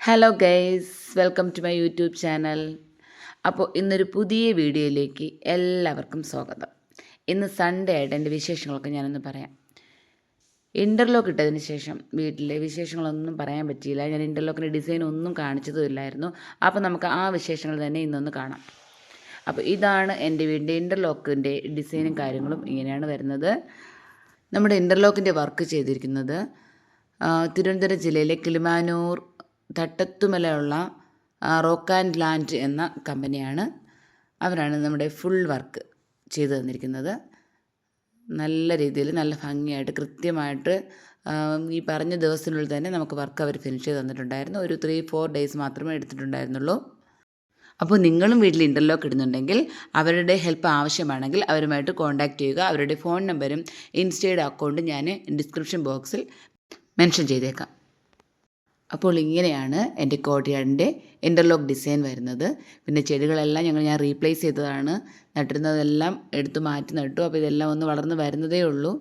Hello guys, welcome to my YouTube channel. അപ്പോൾ ഇന്നൊരു പുതിയ വീഡിയോയിലേക്ക് എല്ലാവർക്കും സ്വാഗതം. ഇന്ന് സൺഡേ ആയിട്ട് എൻ്റെ വിശേഷങ്ങളൊക്കെ ഞാനൊന്ന് പറയാം. ഇൻ്റർലോക്ക് ഇട്ടതിന് ശേഷം വീട്ടിലെ വിശേഷങ്ങളൊന്നും പറയാൻ പറ്റിയില്ല. ഞാൻ ഇൻ്റർലോക്കിൻ്റെ ഡിസൈൻ ഒന്നും കാണിച്ചതും ഇല്ലായിരുന്നു. അപ്പോൾ നമുക്ക് ആ വിശേഷങ്ങൾ തന്നെ ഇന്നൊന്ന് കാണാം. അപ്പോൾ ഇതാണ് എൻ്റെ വീടിൻ്റെ ഇൻ്റർലോക്കിൻ്റെ ഡിസൈനും കാര്യങ്ങളും ഇങ്ങനെയാണ് വരുന്നത്. നമ്മുടെ ഇൻ്റർലോക്കിൻ്റെ വർക്ക് ചെയ്തിരിക്കുന്നത് തിരുവനന്തപുരം ജില്ലയിലെ കിളിമാനൂർ തട്ടത്തുമലയുള്ള റോക്ക് ആൻഡ് ലാൻഡ് എന്ന കമ്പനിയാണ്. അവരാണ് നമ്മുടെ ഫുൾ വർക്ക് ചെയ്തു തന്നിരിക്കുന്നത്. നല്ല രീതിയിൽ നല്ല ഭംഗിയായിട്ട് കൃത്യമായിട്ട് ഈ പറഞ്ഞ ദിവസത്തിനുള്ളിൽ തന്നെ നമുക്ക് വർക്ക് അവർ ഫിനിഷ് ചെയ്ത് തന്നിട്ടുണ്ടായിരുന്നു. ഒരു 3-4 ഡേയ്സ് മാത്രമേ എടുത്തിട്ടുണ്ടായിരുന്നുള്ളൂ. അപ്പോൾ നിങ്ങളും വീട്ടിൽ ഇൻ്റർലോക്ക് ഇടുന്നുണ്ടെങ്കിൽ അവരുടെ ഹെൽപ്പ് ആവശ്യമാണെങ്കിൽ അവരുമായിട്ട് കോൺടാക്റ്റ് ചെയ്യുക. അവരുടെ ഫോൺ നമ്പരും ഇൻസ്റ്റയുടെ അക്കൗണ്ടും ഞാൻ ഡിസ്ക്രിപ്ഷൻ ബോക്സിൽ മെൻഷൻ ചെയ്തേക്കാം. അപ്പോൾ ഇങ്ങനെയാണ് എൻ്റെ കോർട്ട്യാർഡിൻ്റെ ഇൻ്റർലോക്ക് ഡിസൈൻ വരുന്നത്. പിന്നെ ചെടികളെല്ലാം ഞാൻ റീപ്ലേസ് ചെയ്തതാണ്. നട്ടിരുന്നതെല്ലാം എടുത്ത് മാറ്റി നട്ടു. അപ്പോൾ ഇതെല്ലാം ഒന്ന് വളർന്ന് വരുന്നതേ ഉള്ളൂ.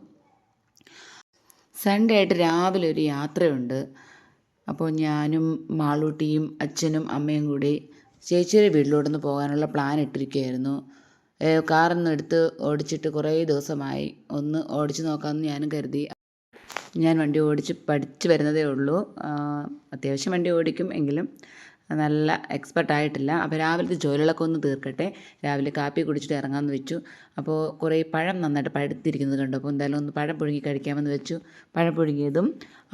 സൺഡേ ആയിട്ട് രാവിലെ ഒരു യാത്രയുണ്ട്. അപ്പോൾ ഞാനും മാളൂട്ടിയും അച്ഛനും അമ്മയും കൂടി ചേച്ചിയുടെ വീട്ടിലോട്ടൊന്ന് പോകാനുള്ള പ്ലാൻ ഇട്ടിരിക്കുകയായിരുന്നു. കാറൊന്നും എടുത്ത് ഓടിച്ചിട്ട് കുറേ ദിവസമായി. ഒന്ന് ഓടിച്ച് നോക്കാമെന്ന് ഞാനും കരുതി. ഞാൻ വണ്ടി ഓടിച്ച് പഠിച്ച് വരുന്നതേ ഉള്ളൂ. അത്യാവശ്യം വണ്ടി ഓടിക്കും, എങ്കിലും നല്ല എക്സ്പെർട്ടായിട്ടില്ല. അപ്പോൾ രാവിലത്തെ ജോലികളൊക്കെ ഒന്ന് തീർക്കട്ടെ. രാവിലെ കാപ്പി കുടിച്ചിട്ട് ഇറങ്ങാമെന്ന് വെച്ചു. അപ്പോൾ കുറേ പഴം നന്നായിട്ട് പഴുത്തിരിക്കുന്നത് കണ്ടു. അപ്പോൾ എന്തായാലും ഒന്ന് പഴം പുഴുങ്ങി കഴിക്കാമെന്ന് വെച്ചു. പഴം പുഴുങ്ങിയതും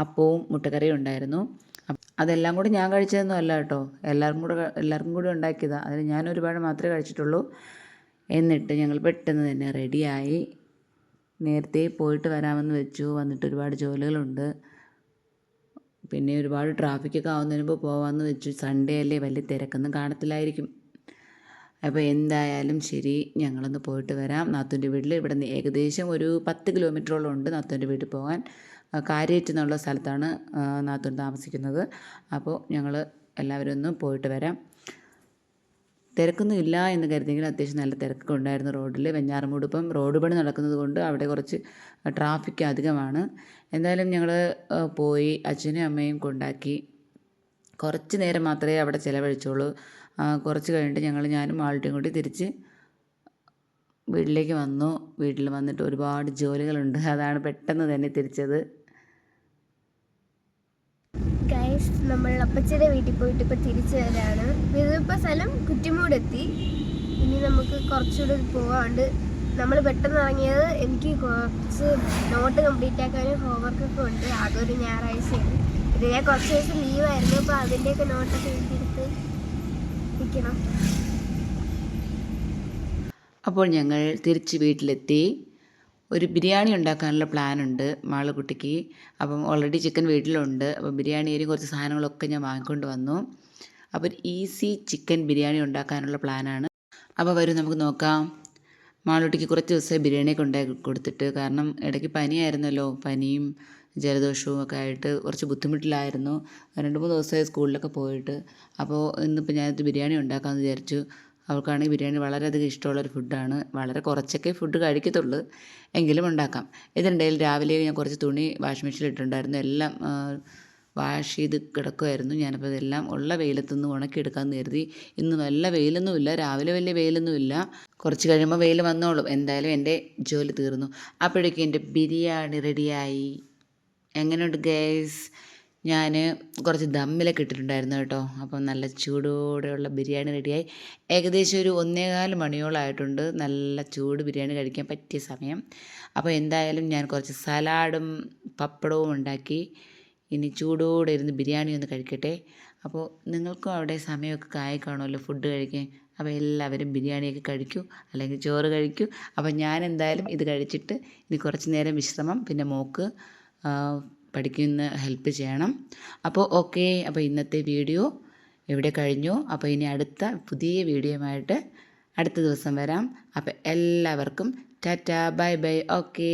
അപ്പവും മുട്ടക്കറിയും ഉണ്ടായിരുന്നു. അതെല്ലാം കൂടി ഞാൻ കഴിച്ചതൊന്നും അല്ല കേട്ടോ, എല്ലാവർക്കും കൂടി ഉണ്ടാക്കിയതാണ്. അതിന് ഞാനൊരു പഴം മാത്രമേ കഴിച്ചിട്ടുള്ളൂ. എന്നിട്ട് ഞങ്ങൾ പെട്ടെന്ന് തന്നെ റെഡിയായി. നേരത്തെ പോയിട്ട് വരാമെന്ന് വെച്ചു. വന്നിട്ട് ഒരുപാട് ജോലികളുണ്ട്. പിന്നെ ഒരുപാട് ട്രാഫിക്കൊക്കെ ആവുന്നതിന് മുമ്പ് പോകാമെന്ന് വെച്ചു. സൺഡേ അല്ലേ, വലിയ തിരക്കൊന്നും കാണത്തില്ലായിരിക്കും. അപ്പോൾ എന്തായാലും ശരി, ഞങ്ങളൊന്ന് പോയിട്ട് വരാം. നാത്തൂൻ്റെ വീട്ടിൽ ഇവിടെ നിന്ന് ഏകദേശം ഒരു 10 കിലോമീറ്ററോളം ഉണ്ട് നാത്തൂൻ്റെ വീട്ടിൽ പോകാൻ. കാര്യേറ്റ് എന്നുള്ള സ്ഥലത്താണ് നാത്തൂൻ താമസിക്കുന്നത്. അപ്പോൾ ഞങ്ങൾ എല്ലാവരും ഒന്ന് പോയിട്ട് വരാം. തിരക്കൊന്നും ഇല്ല എന്ന് കരുതിയെങ്കിലും അത്യാവശ്യം നല്ല തിരക്കൊക്കെ ഉണ്ടായിരുന്നു റോഡിൽ. വെഞ്ഞാറമൂട് ഇപ്പം റോഡ് പണി നടക്കുന്നത് കൊണ്ട് അവിടെ കുറച്ച് ട്രാഫിക് അധികമാണ്. എന്തായാലും ഞങ്ങൾ പോയി അച്ഛനും അമ്മയും കൊണ്ടാക്കി. കുറച്ച് നേരം മാത്രമേ അവിടെ ചിലവഴിച്ചുള്ളൂ. കുറച്ച് കഴിഞ്ഞിട്ട് ഞാനും ആളുടെയും കൂടി തിരിച്ച് വീട്ടിലേക്ക് വന്നു. വീട്ടിൽ വന്നിട്ട് ഒരുപാട് ജോലികളുണ്ട്. അതാണ് പെട്ടെന്ന് തന്നെ തിരിച്ചത്. നമ്മൾ അപ്പച്ചയുടെ വീട്ടിൽ പോയിട്ട് ഇപ്പോൾ തിരിച്ചു വരാണ്. ഇതിപ്പോൾ സ്ഥലം കുറ്റിമൂടെത്തി. ഇനി നമുക്ക് കുറച്ചുകൂടെ പോകാണ്ട്. നമ്മൾ പെട്ടെന്ന് ഇറങ്ങിയത്. എനിക്ക് കുറച്ച് നോട്ട് കംപ്ലീറ്റ് ആക്കാനും ഹോംവർക്കൊക്കെ ഉണ്ട്. ആകെ ഒരു ഞായറാഴ്ചയാണ്. ഇത് ഞാൻ കുറച്ച് ദിവസം ലീവായിരുന്നു. അപ്പോൾ അതിൻ്റെയൊക്കെ നോട്ടൊക്കെ എഴുതിയെടുത്ത് നിൽക്കണം. അപ്പോൾ ഞങ്ങൾ തിരിച്ച് വീട്ടിലെത്തി. ഒരു ബിരിയാണി ഉണ്ടാക്കാനുള്ള പ്ലാനുണ്ട് മാളുകുട്ടിക്ക്. അപ്പം ഓൾറെഡി ചിക്കൻ വീട്ടിലുണ്ട്. അപ്പോൾ ബിരിയാണിയിലും കുറച്ച് സാധനങ്ങളൊക്കെ ഞാൻ വാങ്ങിക്കൊണ്ട് വന്നു. അപ്പോൾ ഒരു ഈസി ചിക്കൻ ബിരിയാണി ഉണ്ടാക്കാനുള്ള പ്ലാനാണ്. അപ്പോൾ വരും, നമുക്ക് നോക്കാം. മാളുകുട്ടിക്ക് കുറച്ച് ദിവസമായി ബിരിയാണിയൊക്കെ ഉണ്ടാക്കി കൊടുത്തിട്ട്. കാരണം ഇടയ്ക്ക് പനിയായിരുന്നല്ലോ, പനിയും ജലദോഷവും ഒക്കെ ആയിട്ട് കുറച്ച് ബുദ്ധിമുട്ടിലായിരുന്നു. 2-3 ദിവസമായി സ്കൂളിലൊക്കെ പോയിട്ട്. അപ്പോൾ ഇന്നിപ്പോൾ ഞാനിത് ബിരിയാണി ഉണ്ടാക്കാമെന്ന് വിചാരിച്ചു. അവൾക്കാണെങ്കിൽ ബിരിയാണി വളരെയധികം ഇഷ്ടമുള്ളൊരു ഫുഡാണ്. വളരെ കുറച്ചൊക്കെ ഫുഡ് കഴിക്കത്തുള്ളൂ, എങ്കിലും ഉണ്ടാക്കാം. ഇതിനിടയിൽ രാവിലെ ഞാൻ കുറച്ച് തുണി വാഷിംഗ് മെഷീനിൽ ഇട്ടിട്ടുണ്ടായിരുന്നു. എല്ലാം വാഷ് ചെയ്ത് കിടക്കുമായിരുന്നു. ഞാനപ്പോൾ ഇതെല്ലാം ഉള്ള വെയിലത്തുനിന്ന് ഉണക്കിയെടുക്കാമെന്ന് കരുതി. ഇന്ന് നല്ല വെയിലൊന്നുമില്ല, രാവിലെ വലിയ വെയിലൊന്നുമില്ല. കുറച്ച് കഴിയുമ്പോൾ വെയിൽ വന്നോളും. എന്തായാലും എൻ്റെ ജോലി തീർന്നു. അപ്പോഴേക്കും എൻ്റെ ബിരിയാണി റെഡിയായി. എങ്ങനെയുണ്ട് ഗൈസ്? ഞാൻ കുറച്ച് ദമ്മിലൊക്കെ ഇട്ടിട്ടുണ്ടായിരുന്നു കേട്ടോ. അപ്പം നല്ല ചൂടോടെയുള്ള ബിരിയാണി റെഡിയായി. ഏകദേശം ഒരു 1:15 മണിയോളമായിട്ടുണ്ട്. നല്ല ചൂട് ബിരിയാണി കഴിക്കാൻ പറ്റിയ സമയം. അപ്പോൾ എന്തായാലും ഞാൻ കുറച്ച് സലാഡും പപ്പടവും ഉണ്ടാക്കി. ഇനി ചൂടോടെ ഇരുന്ന് ബിരിയാണി ഒന്ന് കഴിക്കട്ടെ. അപ്പോൾ നിങ്ങൾക്കും അവിടെ സമയമൊക്കെ ആയി കാണുമല്ലോ ഫുഡ് കഴിക്കാൻ. അപ്പോൾ എല്ലാവരും ബിരിയാണിയൊക്കെ കഴിക്കൂ, അല്ലെങ്കിൽ ചോറ് കഴിക്കൂ. അപ്പോൾ ഞാൻ എന്തായാലും ഇത് കഴിച്ചിട്ട് ഇനി കുറച്ച് നേരം വിശ്രമം. പിന്നെ മോൾക്ക് പഠിക്കുന്ന ഹെൽപ്പ് ചെയ്യണം. അപ്പോൾ ഓക്കെ, അപ്പോൾ ഇന്നത്തെ വീഡിയോ ഇവിടെ കഴിഞ്ഞു. അപ്പോൾ ഇനി അടുത്ത പുതിയ വീഡിയോയുമായിട്ട് അടുത്ത ദിവസം വരാം. അപ്പോൾ എല്ലാവർക്കും ടാറ്റാ, ബൈ ബൈ, ഓക്കേ.